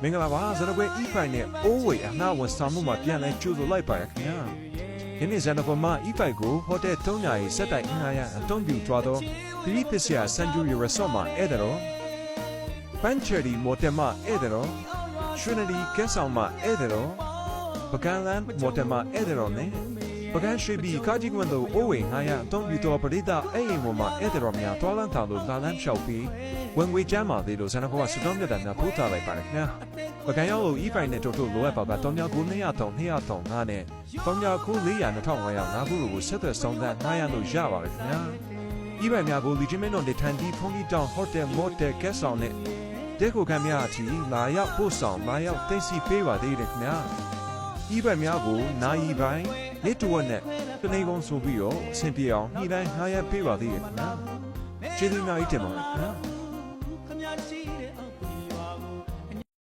မင်္ဂလာပါဇနကွေဤဖိုင်နဲ့အိုးဝေအနာဝန်ဆောင်မှုမှာပြန်လဲကြိုဆိုလိုက်ပါရခင်ဗျာယနေ့ဇန်နဝါရီမှာဤဖိုင်ကိုဟိုတယ်3ညာရီစက်တိုင်အင်အားရအတုံးပြူသွားတော့ဒီပစ္စယစန်ဂျူရီရက်ဆော့မှာဧည့်သည်တော်ပန်ချယ်ဒီမော်တယ်မှာဧည့်သည်တော်ရွှေနဒီကက်ဆောင်မှာဧည့်သည်တော်ပကန်းလန်မော်တယ်မှာဧည့်သည်တော်နဲ့ပကန်းရွှေဘီကာဂျီကွန်တို့အိုးဝေငါရအတုံးပြူတော်ပရိသတ်အဲ့အိမ်ပေါ်မှာဧည့်သည်တော်များတွားလန်းထောင်လို့လာလန်းလျှောက်ပြီးဝင်ငွေကျမ်းပါသေးလို့ဇန်နဝါရီစတော်မြတ်တာများပို့ထားလိုက်ပါရခင်ဗျာပကံရောက်လို့ဤဖိုင်နဲ့တို့လိုအပ်ပါက3ည9 235နဲ့3ည9 400 2505ခုကိုဆက်သွယ်ဆောင်သက်900လို့ရပါတယ်ခင်ဗျာဤဖိုင်များကိုလီဂျီမင်းတို့နေထိုင်ပြီးဖုန်ကြီးတောင်ဟိုတယ်မော်တယ်ကက်ဆောင်နဲ့တဲကိုခံများအထိလာရောက်ပို့ဆောင်လာရောက်သိသိပေးပါသေးတယ်ခင်ဗျာဤဖိုင်များကိုနိုင်ပိုင်းနေတဝက်နဲ့တနေကုန်ဆိုပြီးတော့အဆင်ပြေအောင်ညှိနှိုင်း900ပေးပါသေးတယ်ခင်ဗျာကျေးဇူးများကြီးတင်ပါတယ်ခင်ဗျာ